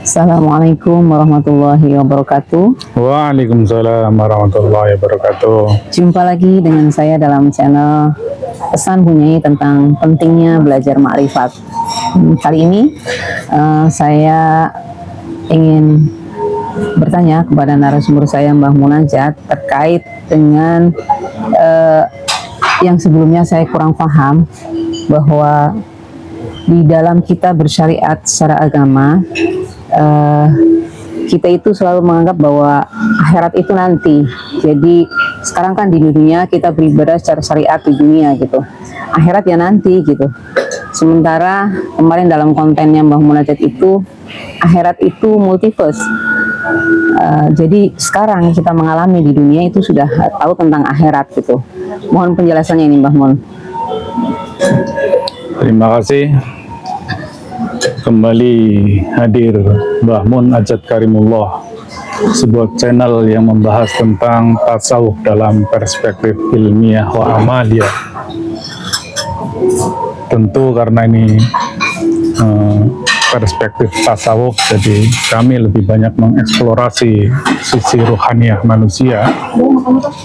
Assalamualaikum warahmatullahi wabarakatuh. Waalaikumsalam warahmatullahi wabarakatuh. Jumpa lagi dengan saya dalam channel Pesan Bunyai tentang pentingnya belajar ma'rifat. Kali ini saya ingin bertanya kepada narasumber saya, Mbah Munajat, terkait dengan yang sebelumnya saya kurang paham, bahwa di dalam kita bersyariat secara agama, kita itu selalu menganggap bahwa akhirat itu nanti. Jadi sekarang kan di dunia kita beribadah secara syariat di dunia gitu, akhirat ya nanti gitu. Sementara kemarin dalam kontennya Mbah Munajat itu, akhirat itu multiverse. Jadi sekarang kita mengalami di dunia itu sudah tahu tentang akhirat gitu. Mohon penjelasannya ini Mbah Mun. Terima kasih. Kembali hadir Mbah Munajat Karimullah, sebuah channel yang membahas tentang tasawuf dalam perspektif ilmiah wa amaliyah. Tentu karena ini perspektif tasawuf, jadi kami lebih banyak mengeksplorasi sisi ruhaniah manusia,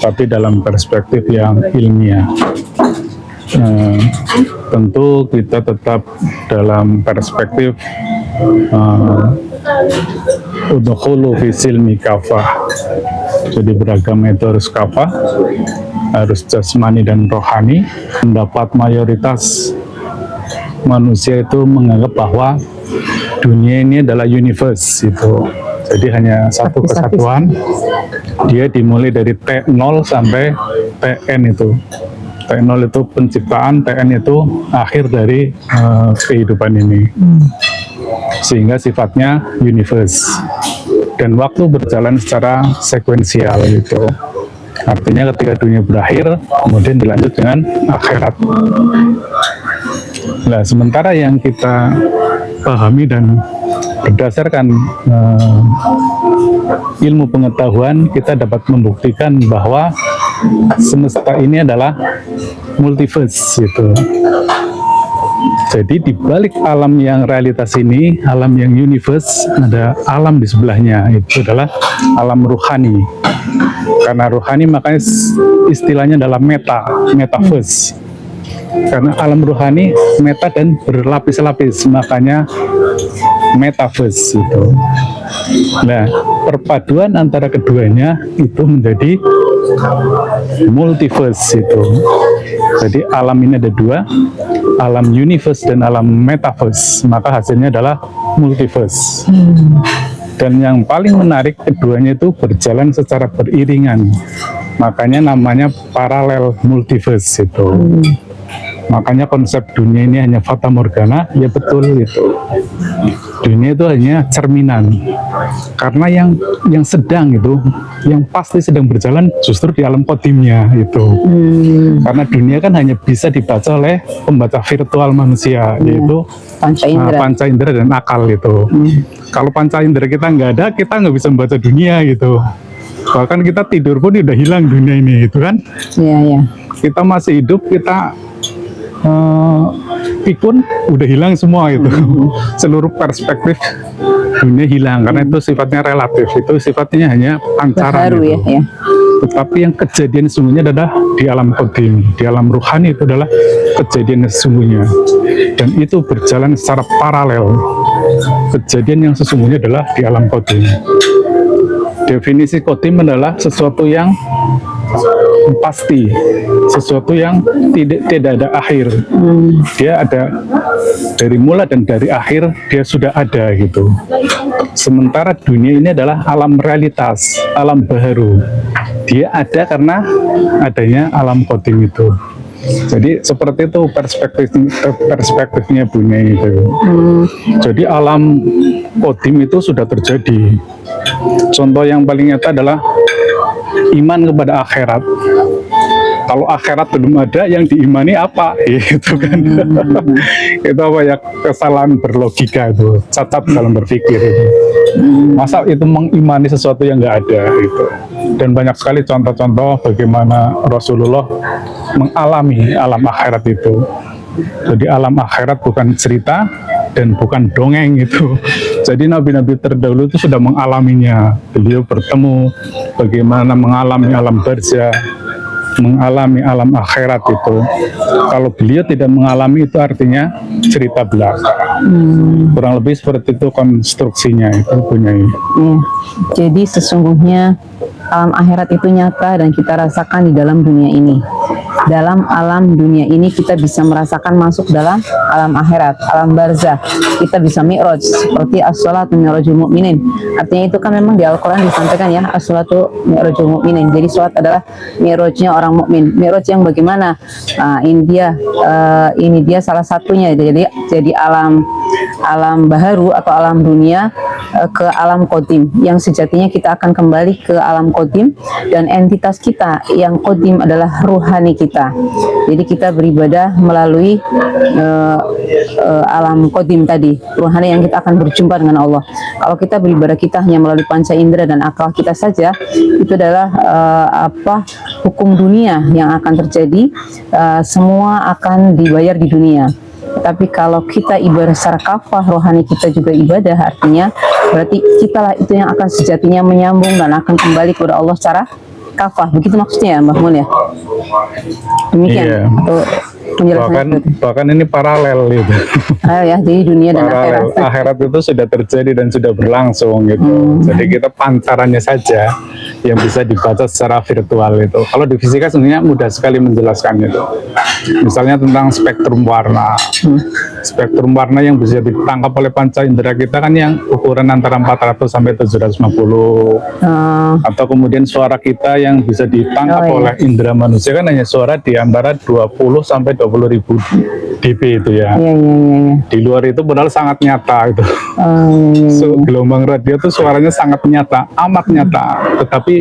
tapi dalam perspektif yang ilmiah. Tentu kita tetap dalam perspektif udkhulu fi silmi kafah. Jadi beragama itu harus kafah, harus jasmani dan rohani. Pendapat mayoritas manusia itu menganggap bahwa dunia ini adalah universe itu. Jadi hanya satu kesatuan. Dia dimulai dari T0 sampai Tn itu. T0 itu penciptaan, Tn itu akhir dari kehidupan ini. Sehingga sifatnya universe. Dan waktu berjalan secara sekuensial itu. Artinya ketika dunia berakhir, kemudian dilanjut dengan akhirat. Nah, sementara yang kita pahami dan berdasarkan ilmu pengetahuan, kita dapat membuktikan bahwa semesta ini adalah multiverse itu. Jadi di balik alam yang realitas ini, alam yang universe, ada alam di sebelahnya, itu adalah alam ruhani. Karena ruhani makanya istilahnya adalah metaverse. Karena alam ruhani meta dan berlapis-lapis, makanya metaverse itu. Nah, perpaduan antara keduanya itu menjadi multiverse itu. Jadi alam ini ada dua, alam universe dan alam metaverse, maka hasilnya adalah multiverse. Dan yang paling menarik, keduanya itu berjalan secara beriringan, makanya namanya paralel multiverse itu. Makanya konsep dunia ini hanya fata morgana, ya betul itu. Dunia itu hanya cerminan. Karena yang sedang itu, yang pasti sedang berjalan justru di alam kodimnya itu. Karena dunia kan hanya bisa dibaca oleh pembaca virtual manusia, yaitu panca indera dan akal itu. Kalau panca indera kita nggak ada, kita nggak bisa membaca dunia gitu. Bahkan kita tidur pun udah hilang dunia ini, gitu kan? Iya, iya. Kita masih hidup, kita pikun udah hilang semua itu. Seluruh perspektif dunia hilang karena itu sifatnya relatif, itu sifatnya hanya pancaran baru gitu. Ya. Tetapi yang kejadian sesungguhnya adalah di alam qadim, di alam ruhani itu adalah kejadian sesungguhnya, dan itu berjalan secara paralel. Kejadian yang sesungguhnya adalah di alam qadim. Definisi qadim adalah sesuatu yang pasti, sesuatu yang tidak ada akhir. Dia ada dari mula dan dari akhir, dia sudah ada gitu. Sementara dunia ini adalah alam realitas, alam baharu. Dia ada karena adanya alam qadim itu. Jadi seperti itu perspektifnya Bunyai itu. Jadi alam qadim itu sudah terjadi. Contoh yang paling nyata adalah iman kepada akhirat. Kalau akhirat belum ada, yang diimani apa? Itu kan. Itu apa ya, kesalahan berlogika itu, cacat dalam berpikir itu. Masa itu mengimani sesuatu yang nggak ada itu. Dan banyak sekali contoh-contoh bagaimana Rasulullah mengalami alam akhirat itu. Jadi alam akhirat bukan cerita dan bukan dongeng itu. Jadi nabi-nabi terdahulu itu sudah mengalaminya. Beliau bertemu bagaimana mengalami alam barzah, mengalami alam akhirat itu. Kalau beliau tidak mengalami itu artinya cerita belaka. Kurang lebih seperti itu konstruksinya itu punya ini. Ya. Jadi sesungguhnya alam akhirat itu nyata dan kita rasakan di dalam dunia ini. Dalam alam dunia ini kita bisa merasakan masuk dalam alam akhirat, alam barzah. Kita bisa mi'raj seperti as-salatu mi'rajul mu'minin. Artinya itu kan memang di Al-Qur'an disampaikan ya, as-salatu mi'rajul mu'minin. Jadi salat adalah mi'rajnya orang mukmin. Mi'raj yang bagaimana? Ini dia salah satunya. Jadi alam baharu atau alam dunia ke alam qadim, yang sejatinya kita akan kembali ke alam qadim, dan entitas kita yang qadim adalah ruhani kita. Jadi kita beribadah melalui alam qadim tadi, ruhani yang kita akan berjumpa dengan Allah. Kalau kita beribadah kita hanya melalui panca indera dan akal kita saja, itu adalah hukum dunia yang akan terjadi, semua akan dibayar di dunia. Tapi kalau kita ibadah secara kafah, rohani kita juga ibadah, artinya berarti kitalah itu yang akan sejatinya menyambung dan akan kembali kepada Allah secara kafah. Begitu maksudnya ya Mbak Mun ya? Demikian? Iya. Atau penjelasannya bahkan ini paralel gitu. Ya, jadi dunia dan Paralel. akhirat. Akhirat itu sudah terjadi dan sudah berlangsung gitu. Jadi kita pancarannya saja yang bisa dibaca secara virtual itu. Kalau di fisika sebenarnya mudah sekali menjelaskan itu. Misalnya tentang spektrum warna. Spektrum warna yang bisa ditangkap oleh panca indera kita kan yang ukuran antara 400 sampai 750. Atau kemudian suara kita yang bisa ditangkap oleh indera manusia kan hanya suara di antara 20 sampai 20 ribu dB itu ya. Iya. Di luar itu padahal sangat nyata itu. Gelombang radio itu suaranya sangat nyata, amat nyata. Tetapi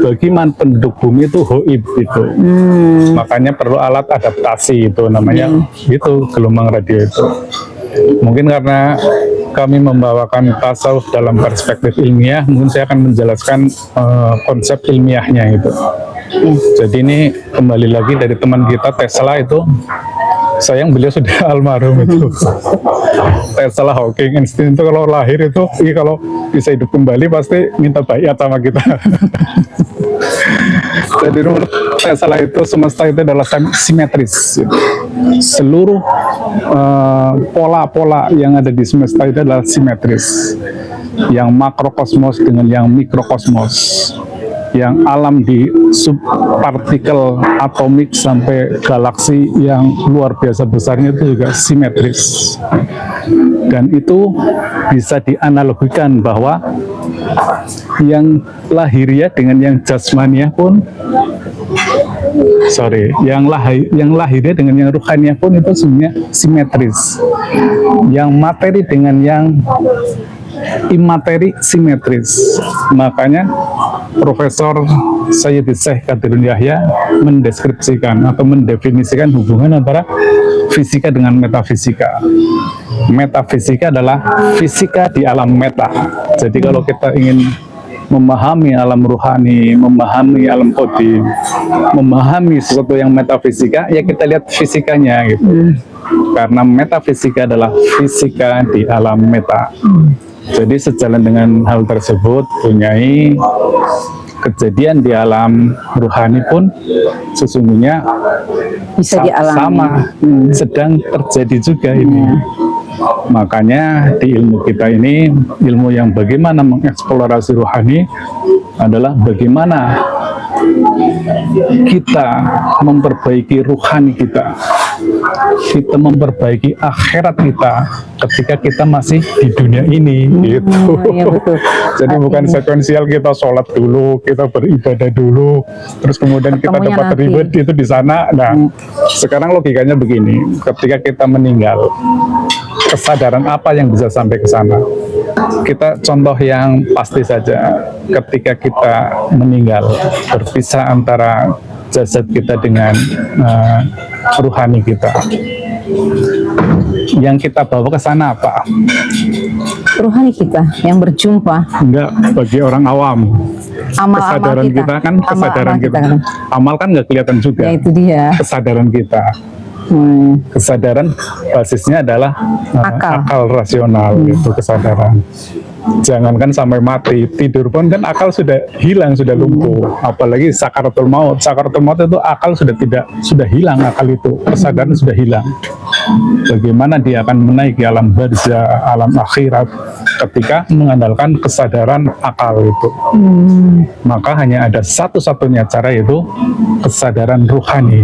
bagi penduduk bumi itu hoib itu. Makanya perlu alat adaptasi itu namanya. Itu gelombang radio itu. Mungkin karena kami membawakan tasawuf dalam perspektif ilmiah, mungkin saya akan menjelaskan konsep ilmiahnya itu. Jadi ini kembali lagi dari teman kita Tesla itu, sayang beliau sudah almarhum itu. Tesla, Hawking, Einstein itu kalau lahir itu, kalau bisa hidup kembali pasti minta bayat sama kita. Jadi menurut Tesla itu semesta itu adalah simetris. Seluruh pola-pola yang ada di semesta itu adalah simetris. Yang makrokosmos dengan yang mikrokosmos. Yang alam di subpartikel atomik sampai galaksi yang luar biasa besarnya itu juga simetris. Dan itu bisa dianalogikan bahwa yang lahiriah dengan yang jasmaniah pun yang lahiriah dengan yang ruhaniah pun itu sebenarnya simetris. Yang materi dengan yang imateri simetris. Makanya Profesor Sayyidi Syekh Qadirun Yahya mendeskripsikan atau mendefinisikan hubungan antara fisika dengan metafisika. Metafisika adalah fisika di alam meta. Jadi kalau kita ingin memahami alam ruhani, memahami alam qadim, memahami sesuatu yang metafisika, ya kita lihat fisikanya gitu. Karena metafisika adalah fisika di alam meta. Jadi sejalan dengan hal tersebut, punyai kejadian di alam ruhani pun sesungguhnya bisa sama sedang terjadi juga ini. Makanya di ilmu kita ini, ilmu yang bagaimana mengeksplorasi ruhani adalah bagaimana kita memperbaiki ruhani kita memperbaiki akhirat kita ketika kita masih di dunia ini gitu. Ya, betul. Jadi bukan sekuensial kita sholat dulu, kita beribadah dulu, terus kemudian kita dapat reward itu di sana. Nah, sekarang logikanya begini, ketika kita meninggal, kesadaran apa yang bisa sampai ke sana? Kita contoh yang pasti saja, ketika kita meninggal, berpisah antara jasad kita dengan ruhani kita. Yang kita bawa ke sana apa? Ruhani kita yang berjumpa. Enggak, bagi orang awam. Kesadaran kita kan, kesadaran kita. Amal kan nggak kelihatan juga. Ya itu dia. Kesadaran kita. Kesadaran basisnya adalah Akal. akal rasional, itu kesadaran. Jangankan sampai mati, tidur pun kan akal sudah hilang, sudah lumpuh. Apalagi sakaratul maut. Sakaratul maut itu akal sudah hilang, akal itu kesadaran sudah hilang. Bagaimana dia akan menaiki alam barzah, alam akhirat ketika mengandalkan kesadaran akal itu. Maka hanya ada satu-satunya cara, yaitu kesadaran ruhani.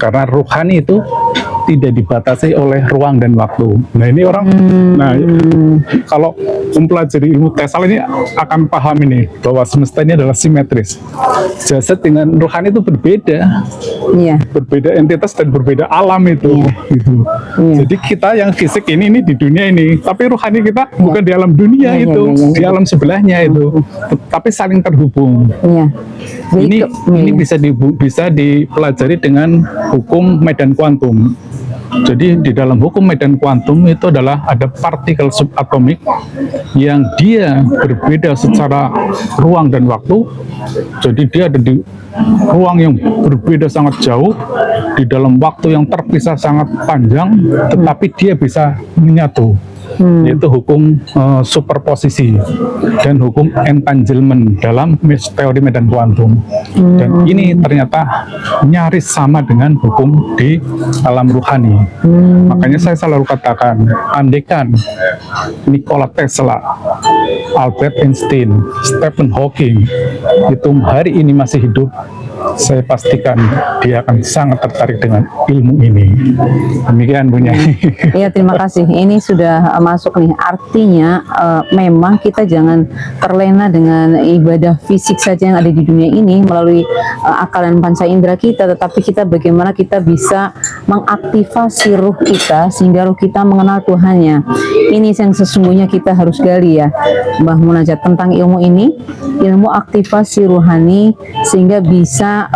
Karena ruhani itu tidak dibatasi oleh ruang dan waktu. Nah ini orang, kalau mempelajari ilmu Tesal ini akan paham ini, bahwa semesta ini adalah simetris. Jasad dengan ruhani itu berbeda, berbeda entitas dan berbeda alam itu. Gitu. Jadi kita yang fisik ini di dunia ini, tapi ruhani kita bukan di alam dunia itu, di alam sebelahnya itu, tapi saling terhubung. Ini bisa dipelajari dengan hukum medan kuantum. Jadi di dalam hukum medan kuantum itu adalah ada partikel subatomik yang dia berbeda secara ruang dan waktu. Jadi dia ada di ruang yang berbeda sangat jauh, di dalam waktu yang terpisah sangat panjang, tetapi dia bisa menyatu. Yaitu hukum superposisi dan hukum entanglement dalam teori medan kuantum. Dan ini ternyata nyaris sama dengan hukum di alam ruhani. Makanya saya selalu katakan, andaikan Nikola Tesla, Albert Einstein, Stephen Hawking itu hari ini masih hidup, saya pastikan dia akan sangat tertarik dengan ilmu ini. Demikian Bu Nyai. Iya, terima kasih. Ini sudah masuk nih. Artinya memang kita jangan terlena dengan ibadah fisik saja yang ada di dunia ini melalui akal dan panca indera kita, tetapi kita bagaimana kita bisa mengaktifasi ruh kita sehingga ruh kita mengenal Tuhannya. Ini yang sesungguhnya kita harus gali ya, Mbah Munajat, tentang ilmu ini, ilmu aktivasi ruhani, sehingga bisa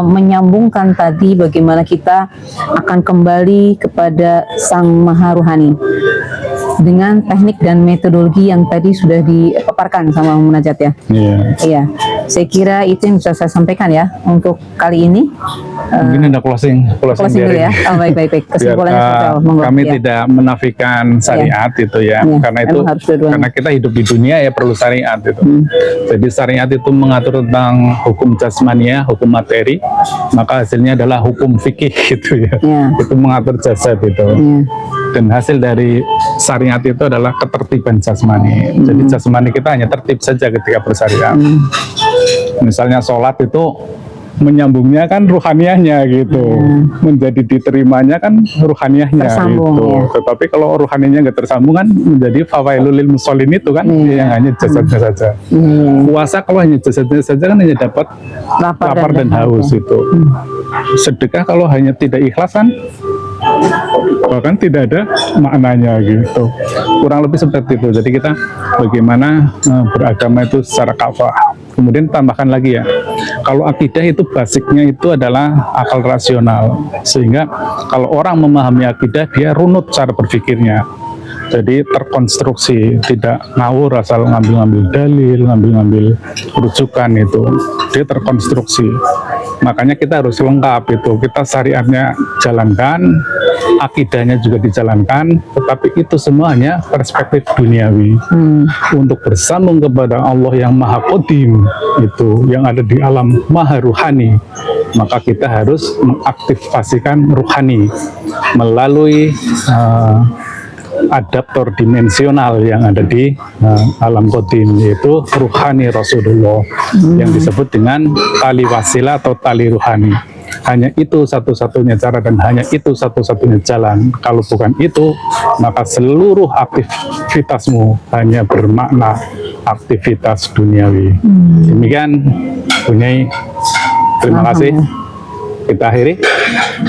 menyambungkan tadi bagaimana kita akan kembali kepada Sang Maha Ruhani dengan teknik dan metodologi yang tadi sudah dipaparkan sama Munajat ya. Iya. Saya kira itu yang bisa saya sampaikan ya untuk kali ini. Mungkin ada closing dulu ya. Oh, baik. Kesimpulannya kami tidak menafikan syariat itu ya. Karena itu karena kita hidup di dunia ya perlu syariat itu. Jadi syariat itu mengatur tentang hukum jasmania, hukum materi, maka hasilnya adalah hukum fikih gitu ya. Itu mengatur jasad itu. Dan hasil dari syariat itu adalah ketertiban jasmani. Jadi jasmani kita hanya tertib saja ketika bersyariat. Misalnya sholat itu menyambungnya kan ruhaniahnya gitu, menjadi diterimanya kan ruhaniahnya gitu. Tetapi kalau ruhaniahnya nggak tersambung kan menjadi fawailul lil musholin itu kan yang hanya jasadnya saja. Puasa kalau hanya jasadnya saja kan hanya dapat lapar dan haus itu. Sedekah kalau hanya tidak ikhlas kan bahkan tidak ada maknanya gitu. Kurang lebih seperti itu. Jadi kita bagaimana beragama itu secara kafah. Kemudian tambahkan lagi ya, kalau akidah itu basicnya itu adalah akal rasional, sehingga kalau orang memahami akidah dia runut cara berpikirnya, jadi terkonstruksi, tidak ngawur asal ngambil-ngambil dalil, ngambil-ngambil rujukan itu, dia terkonstruksi. Makanya kita harus lengkap itu, kita syariatnya jalankan, akidahnya juga dijalankan, tetapi itu semuanya perspektif duniawi. Untuk bersambung kepada Allah yang Maha Qadim itu, yang ada di alam Maha Ruhani, maka kita harus mengaktifasikan ruhani melalui adaptor dimensional yang ada di alam qadim, yaitu ruhani Rasulullah yang disebut dengan tali wasilah atau tali ruhani. Hanya itu satu-satunya cara dan hanya itu satu-satunya jalan. Kalau bukan itu, maka seluruh aktivitasmu hanya bermakna aktivitas duniawi. Demikian Bu Nyai, terima kasih. Kita akhiri.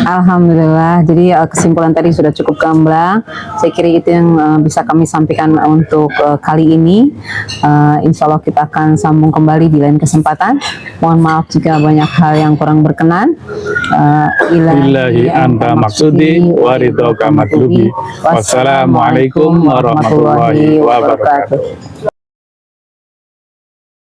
Alhamdulillah. Jadi kesimpulan tadi sudah cukup gamblang. Saya kira itu yang bisa kami sampaikan untuk kali ini. Insya Allah kita akan sambung kembali di lain kesempatan. Mohon maaf jika banyak hal yang kurang berkenan. Ilahi anta maksudi waridhoka matlubi. Wassalamualaikum warahmatullahi wabarakatuh.